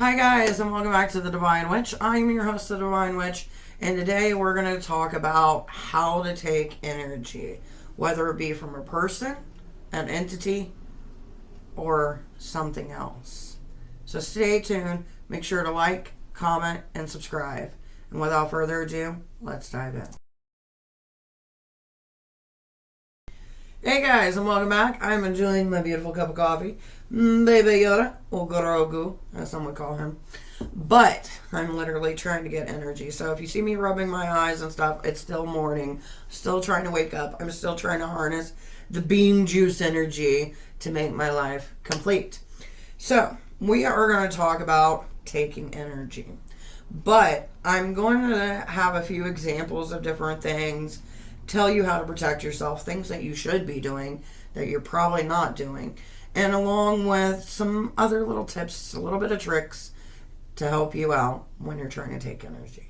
Hi guys, and welcome back to the Divine Witch. I'm your host, the Divine Witch, and today we're going to talk about how to take energy, whether it be from a person, an entity, or something else. So stay tuned, make sure to like, comment, and subscribe. And without further ado, let's dive in. Hey guys, and welcome back. I'm enjoying my beautiful cup of coffee. Baby Yoda, or Gorogu, as some would call him. But I'm literally trying to get energy. So if you see me rubbing my eyes and stuff, it's still morning. Still trying to wake up. I'm still trying to harness the bean juice energy to make my life complete. So we are going to talk about taking energy. But I'm going to have a few examples of different things, tell you how to protect yourself, things that you should be doing that you're probably not doing, and along with some other little tips, a little bit of tricks to help you out when you're trying to take energy.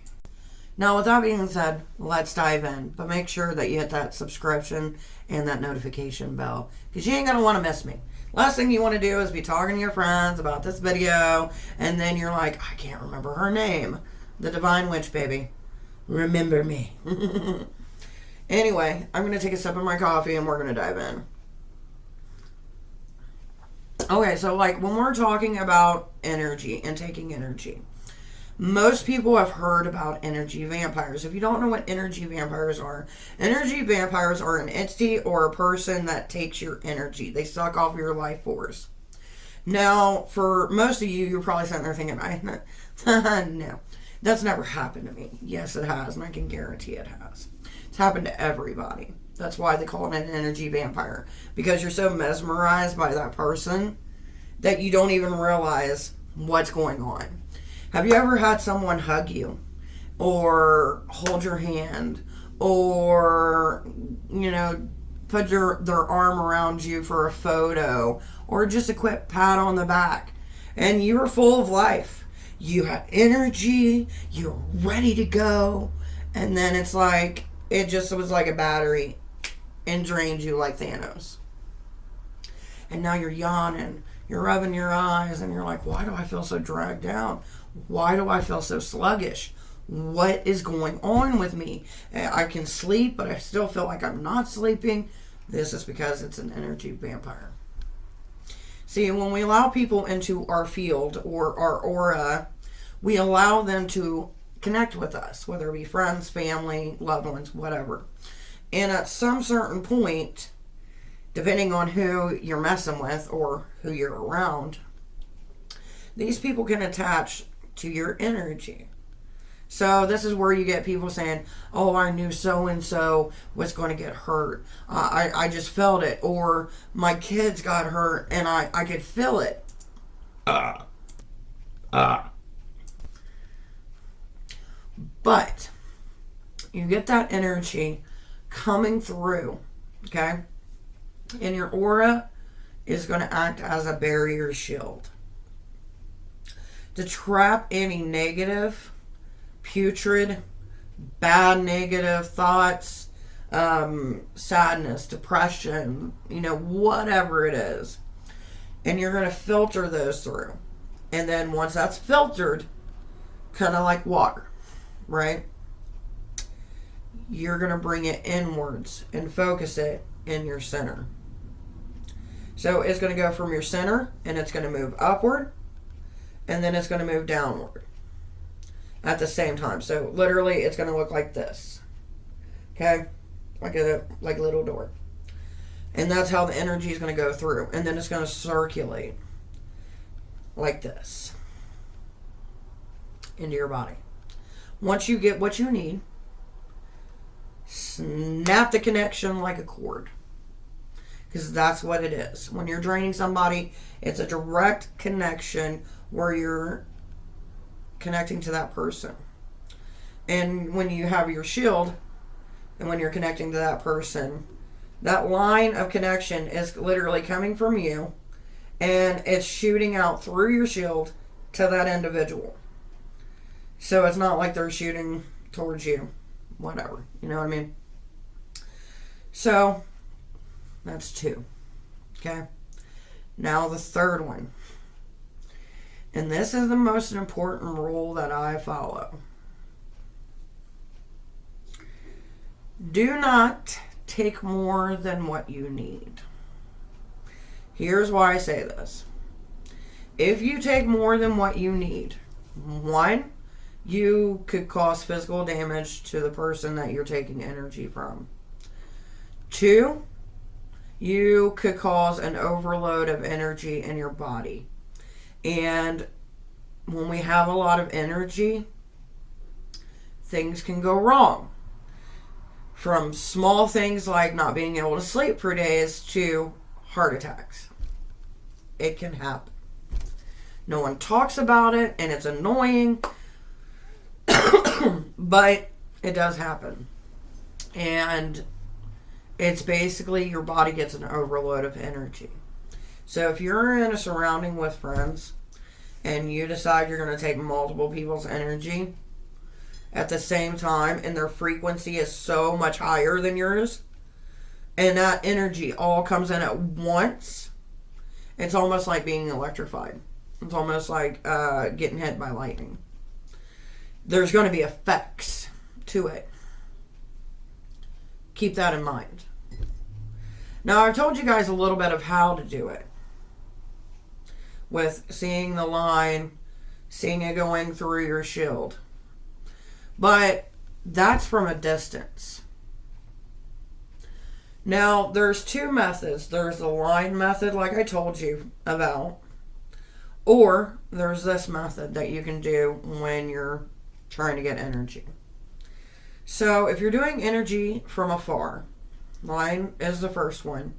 Now, with that being said, let's dive in. But make sure that you hit that subscription and that notification bell, because you ain't going to want to miss me. Last thing you want to do is be talking to your friends about this video, and then you're like, I can't remember her name. The Divine Witch, baby. Remember me. Anyway, I'm going to take a sip of my coffee and we're going to dive in. Okay, so like when we're talking about energy and taking energy, most people have heard about energy vampires. If you don't know what energy vampires are an entity or a person that takes your energy. They suck off your life force. Now, for most of you, you're probably sitting there thinking, no, that's never happened to me. Yes, it has, and I can guarantee it has. It's happened to everybody. That's why they call it an energy vampire. Because you're so mesmerized by that person that you don't even realize what's going on. Have you ever had someone hug you? Or hold your hand? Or, put their arm around you for a photo? Or just a quick pat on the back? And you were full of life. You had energy. You were ready to go. And then it's like, it just was like a battery and drained you like Thanos. And now you're yawning, you're rubbing your eyes, and you're like, why do I feel so dragged down? Why do I feel so sluggish? What is going on with me? I can sleep, but I still feel like I'm not sleeping. This is because it's an energy vampire. See, when we allow people into our field or our aura, we allow them to connect with us, whether it be friends, family, loved ones, whatever. And at some certain point, depending on who you're messing with or who you're around, these people can attach to your energy. So this is where you get people saying, oh, I knew so-and-so was going to get hurt. I just felt it. Or my kids got hurt and I could feel it. But you get that energy coming through, okay? And your aura is going to act as a barrier shield to trap any negative, putrid, bad negative thoughts, sadness, depression, whatever it is. And you're going to filter those through. And then once that's filtered, kind of like water, right? You're going to bring it inwards and focus it in your center. So it's going to go from your center and it's going to move upward and then it's going to move downward at the same time. So literally it's going to look like this. Okay? Like a little door. And that's how the energy is going to go through. And then it's going to circulate like this into your body. Once you get what you need, snap the connection like a cord. Because that's what it is. When you're draining somebody, it's a direct connection where you're connecting to that person. And when you have your shield, and when you're connecting to that person, that line of connection is literally coming from you, and it's shooting out through your shield to that individual. So it's not like they're shooting towards you. Whatever. You know what I mean? So, that's 2. Okay? Now the third one. And this is the most important rule that I follow. Do not take more than what you need. Here's why I say this. If you take more than what you need, one, you could cause physical damage to the person that you're taking energy from. Two, you could cause an overload of energy in your body. And when we have a lot of energy, things can go wrong. From small things like not being able to sleep for days to heart attacks. It can happen. No one talks about it, and it's annoying, but it does happen. And it's basically your body gets an overload of energy. So if you're in a surrounding with friends and you decide you're going to take multiple people's energy at the same time, and their frequency is so much higher than yours, and that energy all comes in at once, it's almost like being electrified. It's almost like getting hit by lightning. There's going to be effects to it. Keep that in mind. Now, I've told you guys a little bit of how to do it. With seeing the line, seeing it going through your shield. But that's from a distance. Now, there's two methods. There's the line method, like I told you about. Or there's this method that you can do when you're trying to get energy. So if you're doing energy from afar, line is the first one,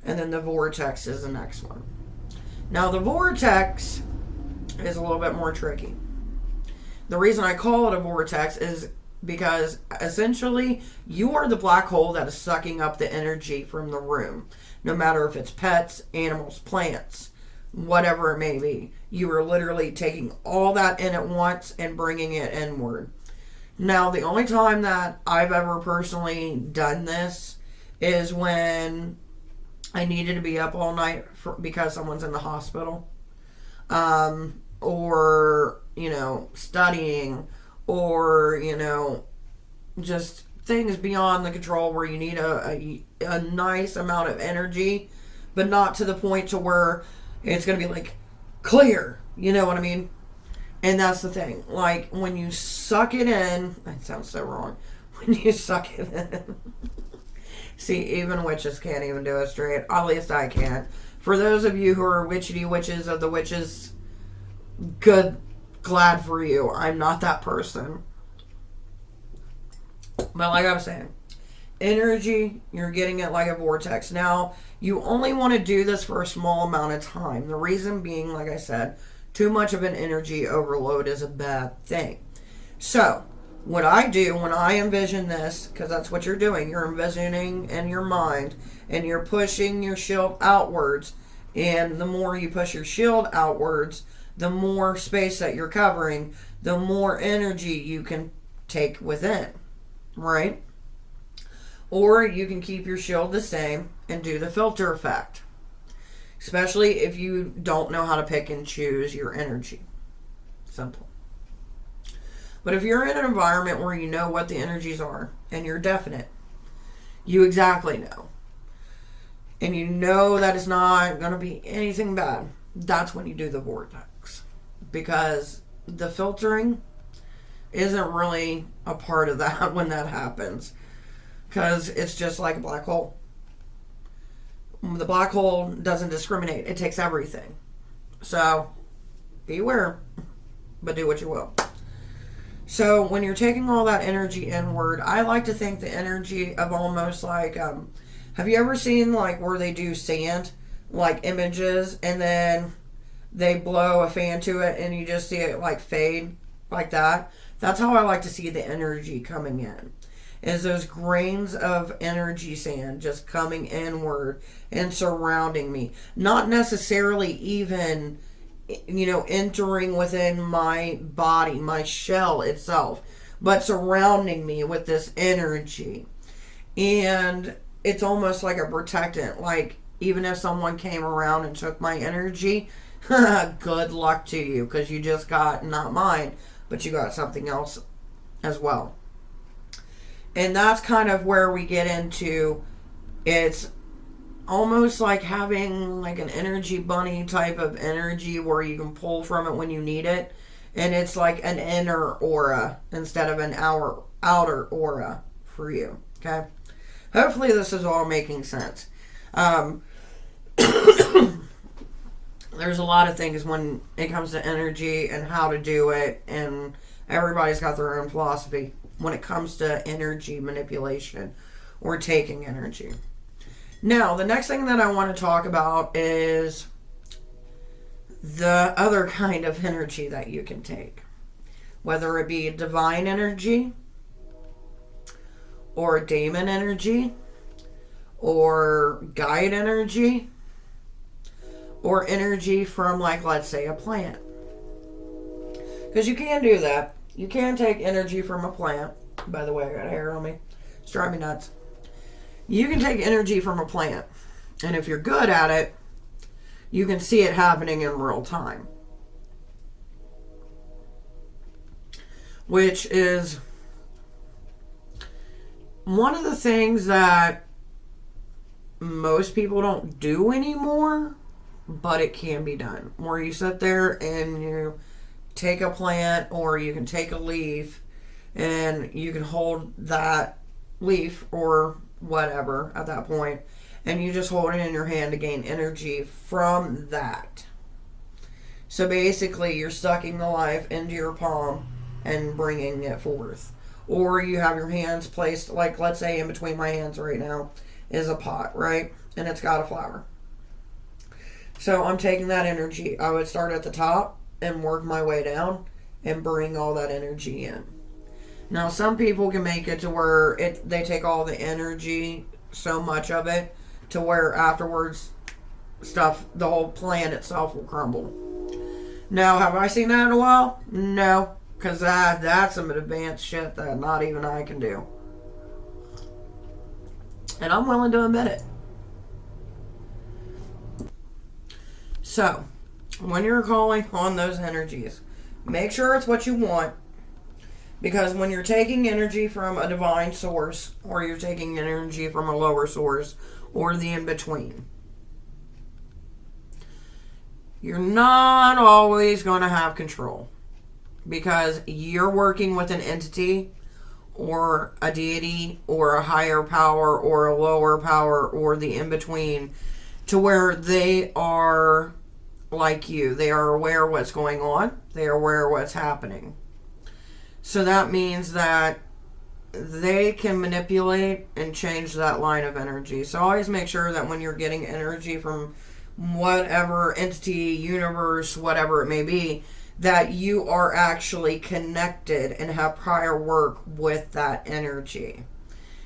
and then the vortex is the next one. Now the vortex is a little bit more tricky. The reason I call it a vortex is because essentially you are the black hole that is sucking up the energy from the room. No matter if it's pets, animals, plants, whatever it may be. You are literally taking all that in at once and bringing it inward. Now, the only time that I've ever personally done this is when I needed to be up all night because someone's in the hospital. Or, studying, or, just things beyond the control where you need a nice amount of energy, but not to the point to where it's going to be like clear. You know what I mean? And that's the thing. Like when you suck it in, that sounds so wrong. When you suck it in. See, even witches can't even do it straight. At least I can't. For those of you who are witchy witches of the witches, good, glad for you. I'm not that person. But like I was saying, energy, you're getting it like a vortex. Now, you only want to do this for a small amount of time. The reason being, like I said, too much of an energy overload is a bad thing. So, what I do when I envision this, because that's what you're doing, you're envisioning in your mind, and you're pushing your shield outwards, and the more you push your shield outwards, the more space that you're covering, the more energy you can take within, right? Or you can keep your shield the same and do the filter effect. Especially if you don't know how to pick and choose your energy. Simple. But if you're in an environment where you know what the energies are and you're definite, you exactly know, and you know that it's not going to be anything bad, that's when you do the vortex. Because the filtering isn't really a part of that when that happens. Because it's just like a black hole. The black hole doesn't discriminate. It takes everything. So, beware. But do what you will. So, when you're taking all that energy inward, I like to think the energy of almost like, have you ever seen like where they do sand, like images, and then they blow a fan to it and you just see it like fade like that? That's how I like to see the energy coming in. Is those grains of energy sand just coming inward and surrounding me. Not necessarily even, entering within my body, my shell itself, but surrounding me with this energy. And it's almost like a protectant. Like, even if someone came around and took my energy, good luck to you, because you just got not mine, but you got something else as well. And that's kind of where we get into, it's almost like having like an energy bunny type of energy where you can pull from it when you need it. And it's like an inner aura instead of an outer aura for you. Okay? Hopefully this is all making sense. There's a lot of things when it comes to energy and how to do it, and everybody's got their own philosophy when it comes to energy manipulation or taking energy. Now, the next thing that I want to talk about is the other kind of energy that you can take, whether it be divine energy or demon energy or guide energy or energy from, like, let's say a plant. Because you can do that. You can take energy from a plant. By the way, I got hair on me. It's driving me nuts. You can take energy from a plant. And if you're good at it, you can see it happening in real time. Which is one of the things that most people don't do anymore, but it can be done. Where you sit there and you take a plant, or you can take a leaf and you can hold that leaf or whatever at that point, and you just hold it in your hand to gain energy from that. So basically you're sucking the life into your palm and bringing it forth. Or you have your hands placed, like let's say in between my hands right now is a pot, right? And it's got a flower. So I'm taking that energy. I would start at the top and work my way down and bring all that energy in. Now, some people can make it to where they take all the energy, so much of it, to where afterwards the whole plant itself will crumble. Now, have I seen that in a while? No, because that's some advanced shit that not even I can do. And I'm willing to admit it. So, when you're calling on those energies, make sure it's what you want. Because when you're taking energy from a divine source, or you're taking energy from a lower source, or the in-between, you're not always going to have control. Because you're working with an entity, or a deity, or a higher power, or a lower power, or the in-between, to where they are like you. They are aware of what's going on. They are aware of what's happening. So that means that they can manipulate and change that line of energy. So always make sure that when you're getting energy from whatever entity, universe, whatever it may be, that you are actually connected and have prior work with that energy.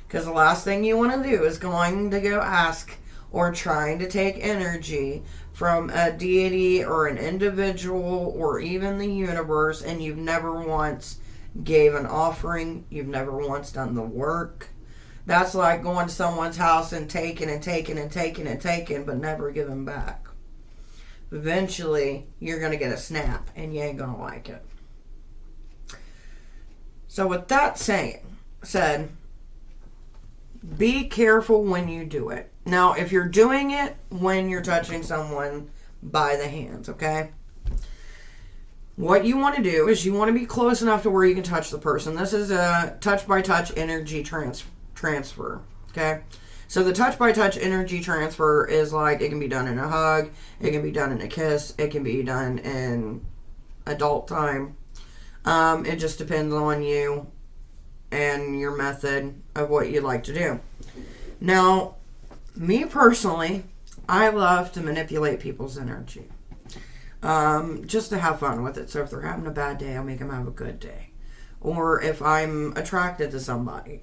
Because the last thing you want to do is going to go ask or trying to take energy from a deity or an individual or even the universe, and you've never once gave an offering, you've never once done the work. That's like going to someone's house and taking and taking and taking and taking, but never giving back. Eventually, you're going to get a snap, and you ain't going to like it. So with that said, be careful when you do it. Now, if you're doing it when you're touching someone by the hands, okay? What you want to do is you want to be close enough to where you can touch the person. This is a touch-by-touch energy transfer, okay? So the touch-by-touch energy transfer is like, it can be done in a hug, it can be done in a kiss, it can be done in adult time. It just depends on you and your method of what you'd like to do. Now, me personally, I love to manipulate people's energy. Just to have fun with it. So if they're having a bad day, I'll make them have a good day. Or if I'm attracted to somebody,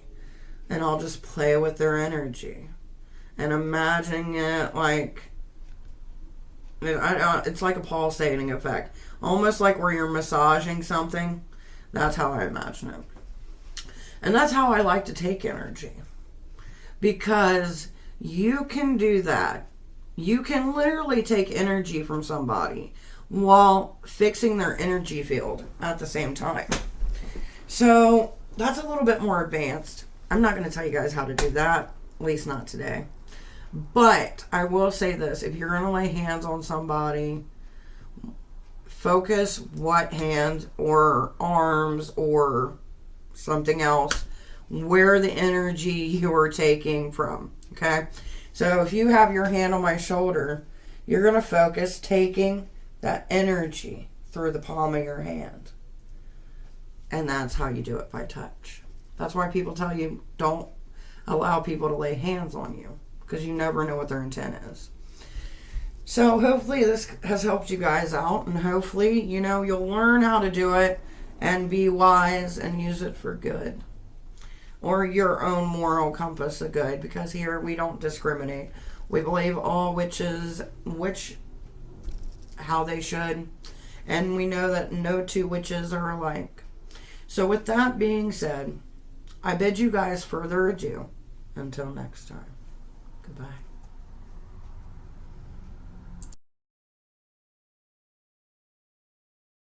and I'll just play with their energy and imagining it like, it's like a pulsating effect, almost like where you're massaging something. That's how I imagine it, and that's how I like to take energy, because you can do that You can literally take energy from somebody while fixing their energy field at the same time. So that's a little bit more advanced. I'm not going to tell you guys how to do that, at least not today. But I will say this, if you're going to lay hands on somebody, focus what hand or arms or something else, where the energy you are taking from. Okay? So if you have your hand on my shoulder, you're going to focus taking that energy through the palm of your hand. And that's how you do it, by touch. That's why people tell you don't allow people to lay hands on you, because you never know what their intent is. So hopefully this has helped you guys out, and hopefully, you'll learn how to do it and be wise and use it for good. Or your own moral compass of good, because here we don't discriminate. We believe all witches how they should, and we know that no two witches are alike. So with that being said, I bid you guys further adieu until next time. Goodbye.